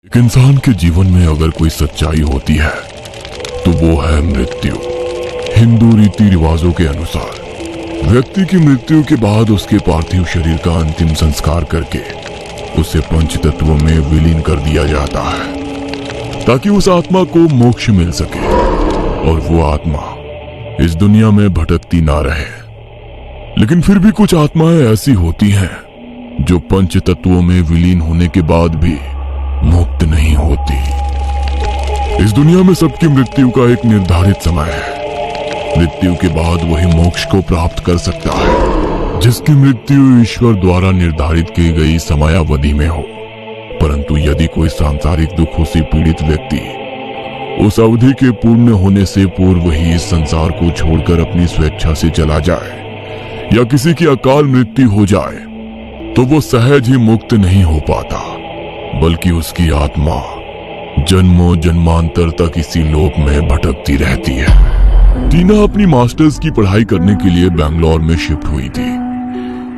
एक इंसान के जीवन में अगर कोई सच्चाई होती है तो वो है मृत्यु। हिंदू रीति रिवाजों के अनुसार व्यक्ति की मृत्यु के बाद उसके पार्थिव शरीर का अंतिम संस्कार करके उसे पंच तत्वों में विलीन कर दिया जाता है ताकि उस आत्मा को मोक्ष मिल सके और वो आत्मा इस दुनिया में भटकती ना रहे। लेकिन फिर भी कुछ आत्माएं ऐसी होती हैं जो पंच तत्वों में विलीन होने के बाद भी मुक्त नहीं होती। इस दुनिया में सबकी मृत्यु का एक निर्धारित समय है। मृत्यु के बाद वही मोक्ष को प्राप्त कर सकता है जिसकी मृत्यु ईश्वर द्वारा निर्धारित की गई समयावधि में हो। परंतु यदि कोई सांसारिक दुखों से पीड़ित व्यक्ति उस अवधि के पूर्ण होने से पूर्व ही इस संसार को छोड़कर अपनी स्वेच्छा से चला जाए या किसी की अकाल मृत्यु हो जाए तो वो सहज ही मुक्त नहीं हो पाता, बल्कि उसकी आत्मा जन्मों जन्मांतर तक इसी लोक में भटकती रहती है। टीना अपनी मास्टर्स की पढ़ाई करने के लिए बैंगलोर में शिफ्ट हुई थी,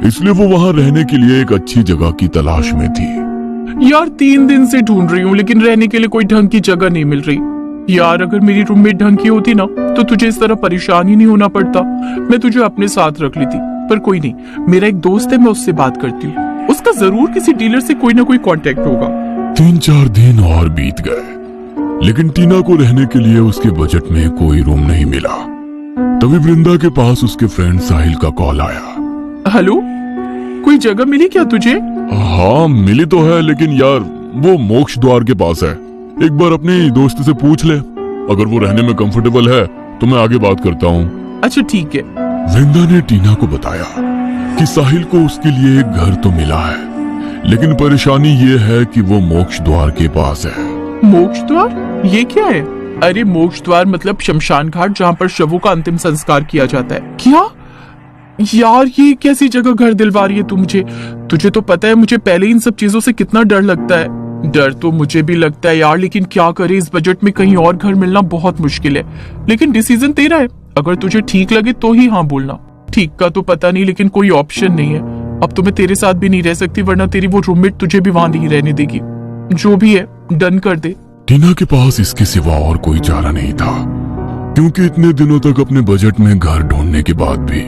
इसलिए वो वहां रहने के लिए एक अच्छी जगह की तलाश में थी। यार 3 दिन से ढूंढ रही हूँ लेकिन रहने के लिए कोई ढंग की जगह नहीं मिल रही। यार अगर मेरी रूममेट ढंग की होती ना तो तुझे इस तरह परेशान ही नहीं होना पड़ता। मैं तुझे अपने साथ रख लेती, पर कोई नहीं, मेरा एक दोस्त है, मैं उससे बात करती हूँ। उसका जरूर किसी डीलर से कोई ना कोई कांटेक्ट होगा। 3-4 दिन और बीत गए लेकिन टीना को रहने के लिए उसके बजट में कोई रूम नहीं मिला। तभी वृंदा के पास उसके फ्रेंड साहिल का कॉल आया। हेलो, कोई जगह मिली क्या तुझे? हाँ मिली तो है, लेकिन यार वो मोक्ष द्वार के पास है। एक बार अपनी दोस्त से पूछ ले, अगर वो रहने में कंफर्टेबल है तो मैं आगे बात करता हूँ। अच्छा ठीक है। वृंदा ने टीना को बताया कि साहिल को उसके लिए एक घर तो मिला है, लेकिन परेशानी ये है कि वो मोक्ष द्वार के पास है। मोक्ष द्वार? ये क्या है? अरे मोक्ष द्वार मतलब शमशान घाट जहाँ पर शवों का अंतिम संस्कार किया जाता है। क्या यार, ये कैसी जगह घर दिलवा रही है तू मुझे? तुझे तो पता है मुझे पहले इन सब चीजों से कितना डर लगता है। डर तो मुझे भी लगता है यार, लेकिन क्या करे, इस बजट में कहीं और घर मिलना बहुत मुश्किल है। लेकिन डिसीजन तेरा है, अगर तुझे ठीक लगे तो ही हाँ बोलना। ठीक का तो पता नहीं, लेकिन कोई ऑप्शन नहीं है। अब तो मैं तेरे साथ भी नहीं रह सकती, वरना तेरी वो रूममेट तुझे भी वहां नहीं रहने देगी। जो भी है डन कर दे। टीना के पास इसके सिवा और कोई चारा नहीं था, क्योंकि इतने दिनों तक अपने बजट में घर ढूंढने के बाद भी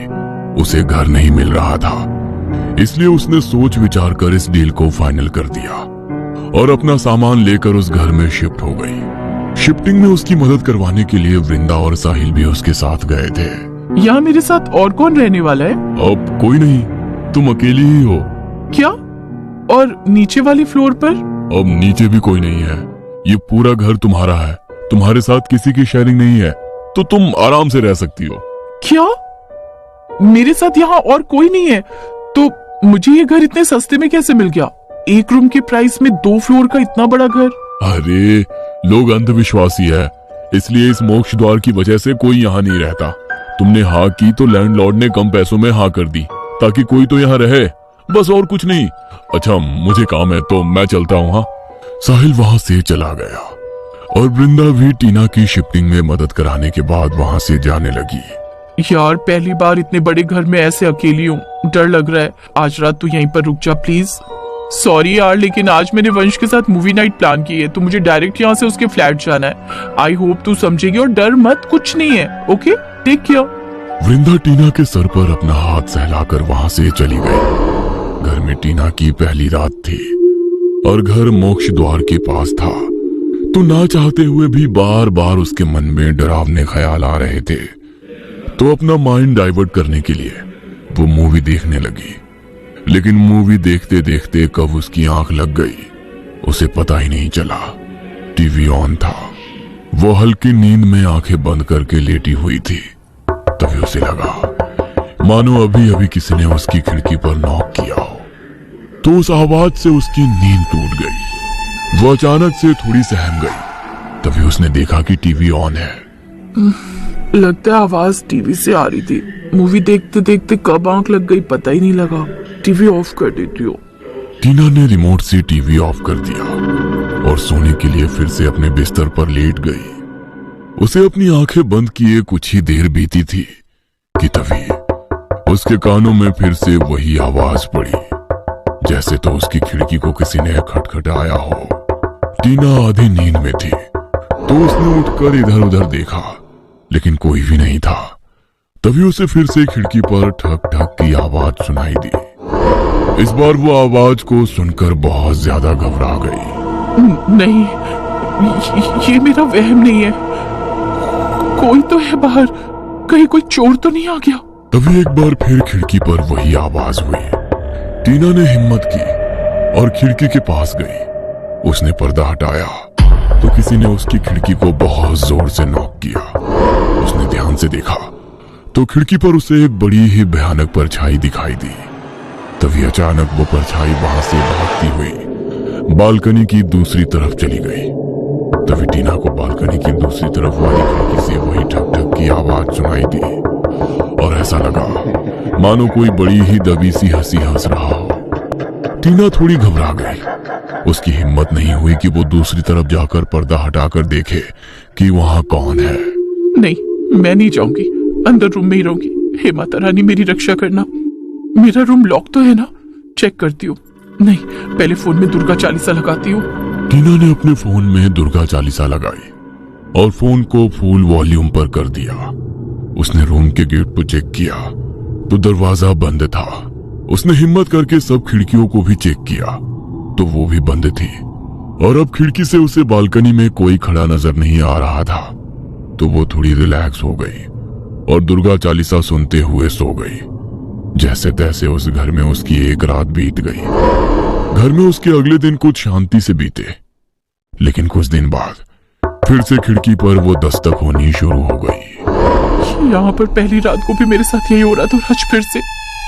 उसे घर नहीं मिल रहा था। इसलिए उसने सोच विचार कर इस डील को फाइनल कर दिया और अपना सामान लेकर उस घर में शिफ्ट हो गई। शिफ्टिंग में उसकी मदद करवाने के लिए वृंदा और साहिल भी उसके साथ गए थे। यहाँ मेरे साथ और कौन रहने वाला है? अब कोई नहीं, तुम अकेली ही हो। क्या? और नीचे वाली फ्लोर पर? अब नीचे भी कोई नहीं है, ये पूरा घर तुम्हारा है। तुम्हारे साथ किसी की शेयरिंग नहीं है, तो तुम आराम से रह सकती हो। क्या? मेरे साथ यहाँ और कोई नहीं है? तो मुझे ये घर इतने सस्ते में कैसे मिल गया? एक रूम के प्राइस में 2 फ्लोर का इतना बड़ा घर। अरे लोग अंधविश्वासी है, इसलिए इस मोक्ष द्वार की वजह से कोई यहाँ नहीं रहता। तुमने हाँ की तो लैंडलॉर्ड ने कम पैसों में हाँ कर दी ताकि कोई तो यहाँ रहे, बस और कुछ नहीं। अच्छा मुझे काम है तो मैं चलता हूँ। हाँ। साहिल वहां से चला गया और वृंदा भी टीना की शिफ्टिंग में मदद कराने के बाद वहां से जाने लगी। यार पहली बार इतने बड़े घर में ऐसे अकेली हूँ, डर लग रहा है। आज रात तू यहीं पर रुक जा प्लीज। सॉरी यार, लेकिन आज मैंने वंश के साथ मूवी नाइट प्लान की है, तो मुझे डायरेक्ट यहाँ से उसके फ्लैट जाना है। आई होप तू समझेगी, और डर मत, कुछ नहीं है। Okay take care. Vrinda Tina के सर पर अपना हाथ सहलाकर वहां से चली गई। घर में टीना की पहली रात थी और घर मोक्ष द्वार के पास था, तो ना चाहते हुए भी बार बार उसके मन में डरावने ख्याल आ रहे थे। तो अपना माइंड डाइवर्ट करने के लिए वो मूवी देखने लगी, लेकिन मूवी देखते देखते कब उसकी आंख लग गई उसे पता ही नहीं चला। टीवी ऑन था, वो हल्की नींद में आंखें बंद करके लेटी हुई थी। तभी उसे लगा मानो अभी अभी किसी ने उसकी खिड़की पर नॉक किया हो, तो उस आवाज से उसकी नींद टूट गई। वो अचानक से थोड़ी सहम गई। तभी उसने देखा कि टीवी ऑन है। लगता है आवाज टीवी से आ रही थी। मूवी देखते देखते कब आंख लग गई पता ही नहीं लगा। टीवी ऑफ कर देती हो। टीना ने रिमोट से टीवी ऑफ कर दिया और सोने के लिए फिर से अपने बिस्तर पर लेट गई। उसे अपनी आंखें बंद किए कुछ ही देर बीती थी कि तभी उसके कानों में फिर से वही आवाज पड़ी, जैसे तो उसकी खिड़की को किसी ने खटखटाया हो। टीना आधी नींद में थी तो उसने उठकर इधर उधर देखा, लेकिन कोई भी नहीं था। तभी उसे फिर से खिड़की पर ठक ठक की आवाज सुनाई दी। इस बार वो आवाज को सुनकर बहुत ज्यादा घबरा गई। नहीं, ये मेरा वहम नहीं है। कोई तो है बाहर, कहीं कोई चोर तो नहीं आ गया। तभी एक बार फिर खिड़की पर वही आवाज हुई। टीना ने हिम्मत की और खिड़की के पास गई। उसने पर्दा हटाया तो किसी ने उसकी खिड़की को बहुत जोर से नॉक किया। उसने ध्यान से देखा तो खिड़की पर उसे एक बड़ी ही भयानक परछाई दिखाई दी। तभी अचानक वो परछाई वहां से भागती हुई बालकनी की दूसरी तरफ चली गई। तभी टीना को बालकनी की दूसरी तरफ वाली खिड़की से वही ठक ठक की आवाज सुनाई दी और ऐसा लगा मानो कोई बड़ी ही दबी सी हंसी हंस रहा हो। टीना थोड़ी घबरा गई। उसकी हिम्मत नहीं हुई कि वो दूसरी तरफ जाकर पर्दा हटाकर देखे कि वहां कौन है। नहीं, मैं नहीं जाऊंगी, अंदर रूम में ही रहूंगी। हे माता रानी, मेरी रक्षा करना। मेरा रूम लॉक तो है ना? चेक करती हूँ। नहीं, पहले फोन में दुर्गा चालीसा लगाती हूँ। टीना ने अपने फोन में दुर्गा चालीसा लगाई और फोन को फुल वॉल्यूम पर कर दिया। उसने रूम के गेट पर चेक किया तो दरवाजा बंद था। उसने हिम्मत करके सब खिड़कियों को भी चेक किया तो वो भी बंद थी और अब खिड़की से उसे बालकनी में कोई खड़ा नजर नहीं आ रहा था। तो वो थोड़ी रिलैक्स हो गई और दुर्गा चालीसा सुनते हुए सो गई। जैसे तैसे उस घर में उसकी एक रात बीत गई। घर में उसके अगले दिन कुछ शांति से बीते, लेकिन कुछ दिन बाद फिर से खिड़की पर वो दस्तक होनी शुरू हो गई। यहाँ पर पहली रात को भी मेरे साथ यही हो रहा था और आज फिर से।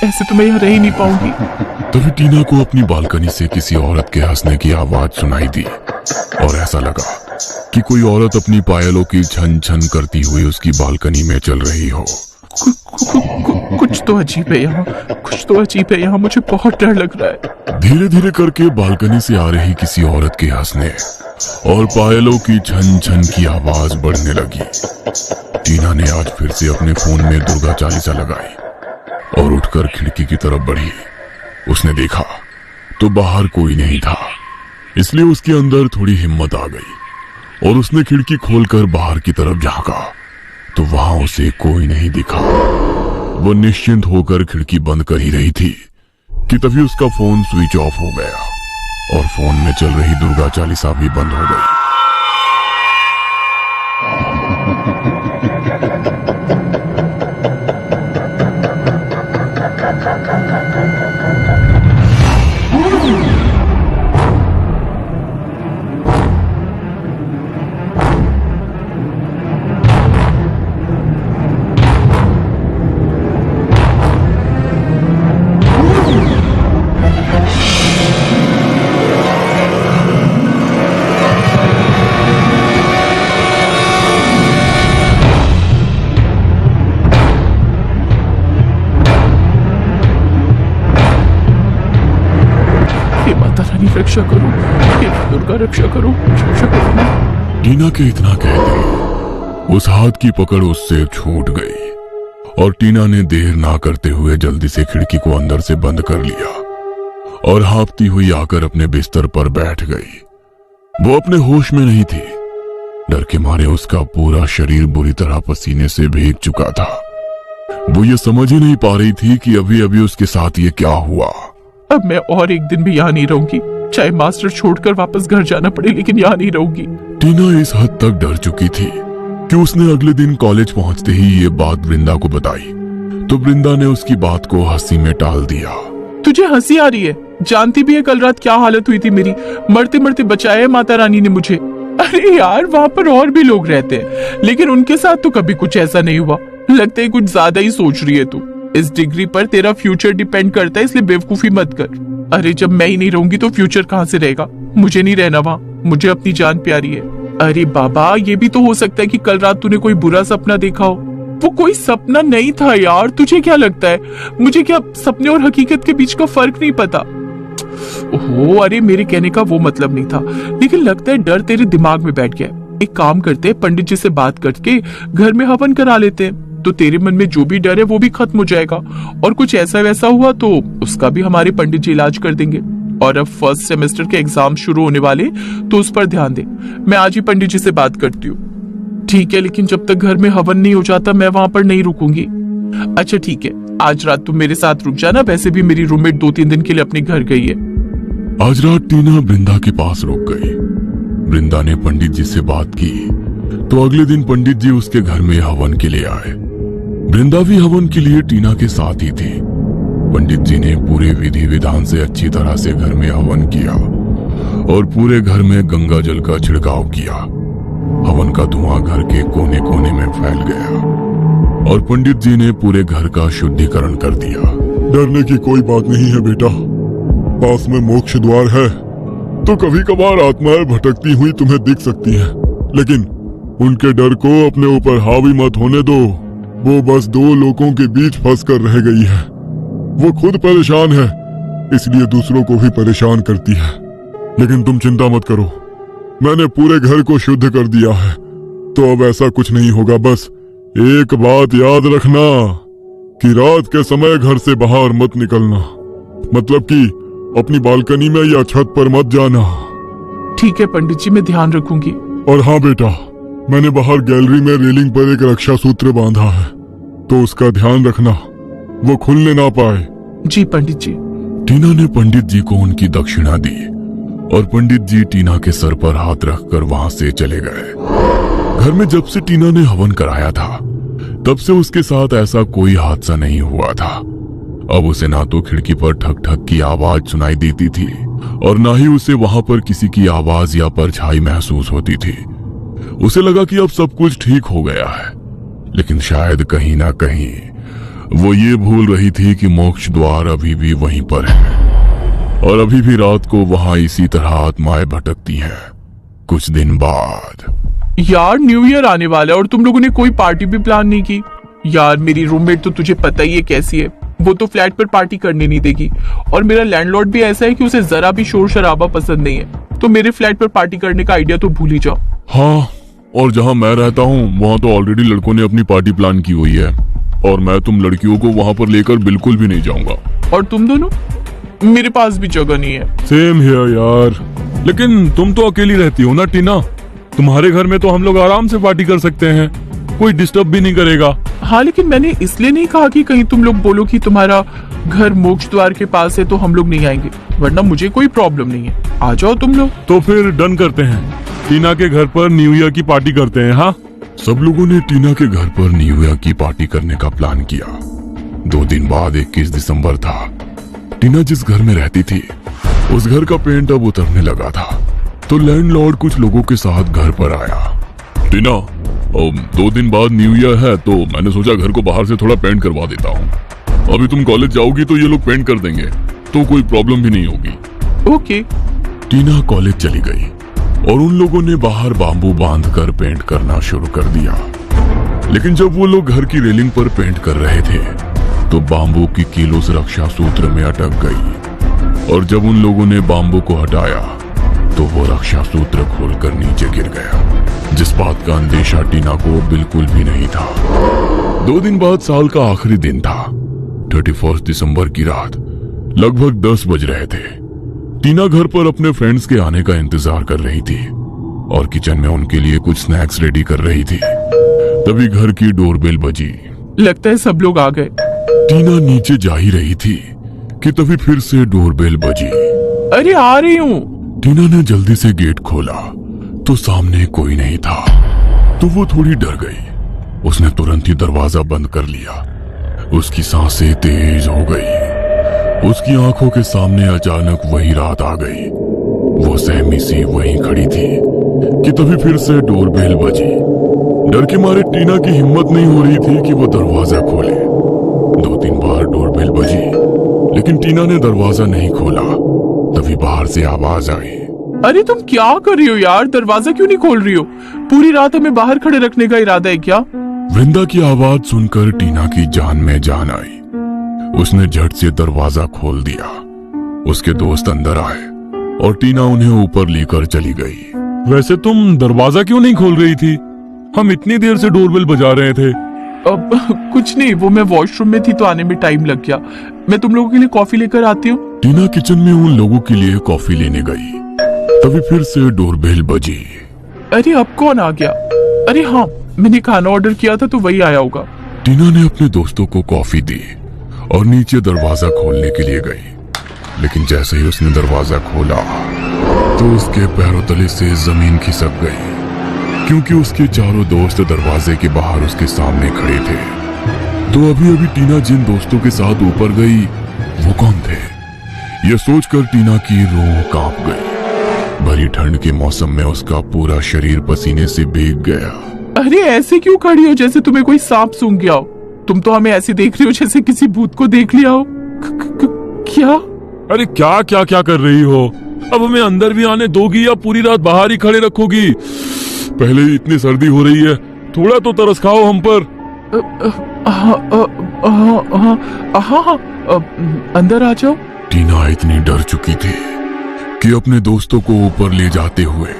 ऐसे तो मैं यहाँ रह ही नहीं पाऊंगी। तभी टीना को अपनी बालकनी से किसी औरत के हंसने की आवाज सुनाई दी और ऐसा लगा कि कोई औरत अपनी पायलों की छन छन करती हुई उसकी बालकनी में चल रही हो। कुछ तो अजीब है यहाँ, कुछ तो अजीब है यहाँ। मुझे बहुत डर लग रहा है। धीरे धीरे करके बालकनी से आ रही किसी औरत के हंसने और पायलों की छन छन की आवाज बढ़ने लगी। टीना ने आज फिर से अपने फोन में दुर्गा चालीसा लगाई और उठकर खिड़की की तरफ बढ़ी। उसने देखा तो बाहर कोई नहीं था, इसलिए उसके अंदर थोड़ी हिम्मत आ गई और उसने खिड़की खोलकर बाहर की तरफ झांका तो वहां उसे कोई नहीं दिखा। वो निश्चिंत होकर खिड़की बंद कर ही रही थी कि तभी उसका फोन स्विच ऑफ हो गया और फोन में चल रही दुर्गा चालीसा भी बंद हो गई। रक्षा करो, हे दुर्गा रक्षा करो, रक्षा करो। टीना के इतना कहते उस हाथ की पकड़ उससे छूट गई और टीना ने देर ना करते हुए जल्दी से खिड़की को अंदर से बंद कर लिया और हाँफती हुई आकर अपने बिस्तर पर बैठ गई। वो अपने होश में नहीं थी। डर के मारे उसका पूरा शरीर बुरी तरह पसीने से भीग चुका था। वो ये समझ ही नहीं पा रही थी कि अभी अभी उसके साथ ये क्या हुआ। अब मैं और एक दिन भी यहाँ नहीं रहूंगी, चाहे मास्टर छोड़कर वापस घर जाना पड़े, लेकिन यहाँ नहीं रहूंगी। टीना इस हद तक डर चुकी थी कि उसने अगले दिन कॉलेज पहुंचते ही ये बात वृंदा को बताई तो वृंदा ने उसकी बात को हंसी में टाल दिया। तुझे हंसी आ रही है? जानती भी है कल रात क्या हालत हुई थी मेरी। मरते मरते बचाया है माता रानी ने मुझे। अरे यार, वहाँ पर और भी लोग रहते हैं, लेकिन उनके साथ तो कभी कुछ ऐसा नहीं हुआ। लगता है कुछ ज्यादा ही सोच रही है तू। इस डिग्री पर तेरा फ्यूचर डिपेंड करता है, इसलिए बेवकूफी मत कर। अरे जब मैं ही नहीं रहूंगी तो फ्यूचर कहाँ से रहेगा? मुझे नहीं रहना वहाँ, मुझे अपनी जान प्यारी है। अरे बाबा, ये भी तो हो सकता है कि कल रात तूने कोई बुरा सपना देखा हो। वो कोई सपना नहीं था यार, तुझे क्या लगता है मुझे क्या सपने और हकीकत के बीच का फर्क नहीं पता? ओहो, अरे मेरे कहने का वो मतलब नहीं था, लेकिन लगता है डर तेरे दिमाग में बैठ गया। एक काम करते हैं, पंडित जी से बात करके घर में हवन करा लेते हैं, तो तेरे मन में जो भी डर है वो भी खत्म हो जाएगा। और कुछ ऐसा वैसा हुआ तो उसका भी हमारे पंडित जी इलाज कर देंगे। और अब फर्स्ट सेमेस्टर के एग्जाम शुरू होने वाले, तो उस पर ध्यान दे। मैं आज ही पंडित जी से बात करती हूँ। ठीक है, लेकिन जब तक घर में हवन नहीं हो जाता मैं वहां पर नहीं रुकूंगी। अच्छा ठीक है, आज रात तुम मेरे साथ रुक जाना। वैसे भी मेरी रूममेट 2-3 दिन के लिए अपने घर गई है। आज रात टीना वृंदा के पास रुक गई। वृंदा ने पंडित जी से बात की तो अगले दिन पंडित जी उसके घर में हवन के लिए आए। वृंदा भी हवन के लिए टीना के साथ ही थी। पंडित जी ने पूरे विधि विधान से अच्छी तरह से घर में हवन किया और पूरे घर में गंगा जल का छिड़काव किया। हवन का धुआं घर के कोने कोने में फैल गया और पंडित जी ने पूरे घर का शुद्धिकरण कर दिया। डरने की कोई बात नहीं है बेटा, पास में मोक्ष द्वार है, तो कभी कभार आत्माएं भटकती हुई तुम्हें दिख सकती हैं, लेकिन उनके डर को अपने ऊपर हावी मत होने दो। वो बस 2 लोगों के बीच फंस कर रह गई है। वो खुद परेशान है, इसलिए दूसरों को भी परेशान करती है। लेकिन तुम चिंता मत करो, मैंने पूरे घर को शुद्ध कर दिया है, तो अब ऐसा कुछ नहीं होगा। बस एक बात याद रखना कि रात के समय घर से बाहर मत निकलना, मतलब कि अपनी बालकनी में या छत पर मत जाना। ठीक है पंडित जी, मैं ध्यान रखूंगी। और हाँ बेटा, मैंने बाहर गैलरी में रेलिंग पर एक रक्षा सूत्र बांधा है, तो उसका ध्यान रखना, वो खुलने ना पाए। जी पंडित जी। टीना ने पंडित जी को उनकी दक्षिणा दी और पंडित जी टीना के सर पर हाथ रखकर वहां से चले गए। घर में जब से टीना ने हवन कराया था तब से उसके साथ ऐसा कोई हादसा नहीं हुआ था। अब उसे ना तो खिड़की पर ठक ठक की आवाज सुनाई देती थी और ना ही उसे वहां पर किसी की आवाज या परछाई महसूस होती थी। उसे लगा कि अब सब कुछ ठीक हो गया है, लेकिन शायद कहीं ना कहीं वो ये भूल रही थी कि मोक्ष द्वार अभी भी वहीं पर है और अभी भी रात को वहां इसी तरह आत्माएं भटकती हैं। कुछ दिन बाद यार न्यू ईयर आने वाला है और तुम लोगों ने कोई पार्टी भी प्लान नहीं की। यार मेरी रूममेट तो तुझे पता ही है कैसी है, वो तो फ्लैट पर पार्टी करने नहीं देगी और मेरा लैंडलॉर्ड भी ऐसा है कि उसे जरा भी शोर शराबा पसंद नहीं है, तो मेरे फ्लैट पर पार्टी करने का आइडिया तो भूल ही जाओ। हाँ, और जहाँ मैं रहता हूँ वहाँ तो ऑलरेडी लड़कों ने अपनी पार्टी प्लान की हुई है और मैं तुम लड़कियों को वहाँ पर लेकर बिल्कुल भी नहीं जाऊंगा। और तुम दोनों? मेरे पास भी जगह नहीं है। सेम हियर यार, लेकिन तुम तो अकेली रहती हो ना टीना, तुम्हारे घर में तो हम लोग आराम से पार्टी कर सकते हैं, कोई डिस्टर्ब भी नहीं करेगा। हाँ, लेकिन मैंने इसलिए नहीं कहा कि कहीं तुम लोग बोलो कि तुम्हारा घर मोक्ष द्वार के पास है तो हम लोग नहीं आएंगे, वरना मुझे कोई प्रॉब्लम नहीं है, आ जाओ तुम लोग। तो फिर डन करते हैं, टीना के घर पर न्यू ईयर की पार्टी करते हैं। हाँ, सब लोगों ने टीना के घर पर न्यू ईयर की पार्टी करने का प्लान किया। 2 दिन बाद 21 दिसंबर था। टीना जिस घर में रहती थी उस घर का पेंट अब उतरने लगा था, तो लैंडलॉर्ड कुछ लोगों के साथ घर पर आया। टीना, 2 दिन बाद न्यू ईयर है तो मैंने सोचा घर को बाहर से थोड़ा पेंट करवा देता हूँ। अभी तुम कॉलेज जाओगी तो ये लोग पेंट कर देंगे, तो कोई प्रॉब्लम भी नहीं होगी। ओके। टीना कॉलेज चली गई और उन लोगों ने बाहर बांबू बांधकर पेंट करना शुरू कर दिया। लेकिन जब वो लोग घर की रेलिंग पर पेंट कर रहे थे तो बांबू की कील उस रक्षा सूत्र में अटक गई और जब उन लोगों ने बांबू को हटाया तो वो रक्षा सूत्र खोलकर नीचे गिर गया, जिस बात का अंदेशा टीना को बिल्कुल भी नहीं था। 2 दिन बाद साल का आखिरी दिन था, 31 दिसंबर की रात। लगभग 10 बज रहे थे। टीना घर पर अपने फ्रेंड्स के आने का इंतजार कर रही थी और किचन में उनके लिए कुछ स्नैक्स रेडी कर रही थी। तभी घर की डोरबेल बजी। लगता है सब लोग आ गए। टीना नीचे जा ही रही थी कि तभी फिर से डोरबेल बजी। अरे आ रही हूँ। टीना ने जल्दी से गेट खोला तो सामने कोई नहीं था, तो वो थोड़ी डर गई। उसने तुरंत ही दरवाजा बंद कर लिया। उसकी सांसें तेज हो गई। उसकी आंखों के सामने अचानक वही रात आ गई। वो सहमी सी वहीं खड़ी थी कि तभी फिर से डोरबेल बजी। डर के मारे टीना की हिम्मत नहीं हो रही थी कि वो दरवाजा खोले। 2-3 बार डोरबेल बजी, लेकिन टीना ने दरवाजा नहीं खोला। तभी बाहर से आवाज आई। अरे तुम क्या कर रही हो यार, दरवाजा क्यों नहीं खोल रही हो? पूरी रात हमें बाहर खड़े रखने का इरादा है क्या? वृंदा की आवाज सुनकर टीना की जान में जान आई। उसने झट से दरवाजा खोल दिया। उसके दोस्त अंदर आए और टीना उन्हें ऊपर लेकर चली गई। वैसे तुम दरवाजा क्यों नहीं खोल रही थी? हम इतनी देर से डोरबेल बजा रहे थे। अब कुछ नहीं, वो मैं वॉशरूम में थी तो आने में टाइम लग गया। मैं तुम लोगों के लिए कॉफी लेकर आती हूँ। टीना किचन में उन लोगों के लिए कॉफी लेने गई। तभी फिर से डोरबेल बजी। अरे अब कौन आ गया? अरे हाँ, मैंने खाना ऑर्डर किया था तो वही आया होगा। टीना ने अपने दोस्तों को कॉफी दी और नीचे दरवाजा खोलने के लिए गई, लेकिन जैसे ही उसने दरवाजा खोला तो उसके पैरों तले से जमीन खिसक गई, क्योंकि उसके चारों दोस्त दरवाजे के बाहर उसके सामने खड़े थे। तो अभी अभी टीना जिन दोस्तों के साथ ऊपर गई वो कौन थे, यह सोचकर टीना की रूह कांप गई। भरी ठंड के मौसम में उसका पूरा शरीर पसीने से भीग गया। अरे ऐसे क्यों खड़ी हो जैसे तुम्हें कोई सांप सूंघ गया हो? तुम तो हमें ऐसे देख रही हो जैसे किसी भूत को देख लिया हो। क्या? अरे क्या क्या क्या कर रही हो? अब हमें अंदर भी आने दोगी या पूरी रात बाहर ही खड़े रखोगी? पहले ही इतनी सर्दी हो रही है, थोड़ा तो तरस खाओ हम पर। हाँ, अंदर आ जाओ। टीना इतनी डर चुकी थी कि अपने दोस्तों को ऊपर ले जाते हुए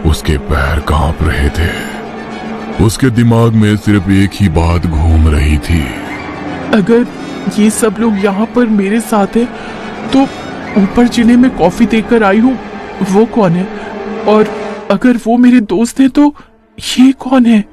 उसके पैर कांप रहे थे। उसके दिमाग में सिर्फ एक ही बात घूम रही थी, अगर ये सब लोग यहाँ पर मेरे साथ हैं तो ऊपर जिन्हें मैं कॉफी देकर आई हूँ वो कौन है? और अगर वो मेरे दोस्त हैं तो ये कौन है?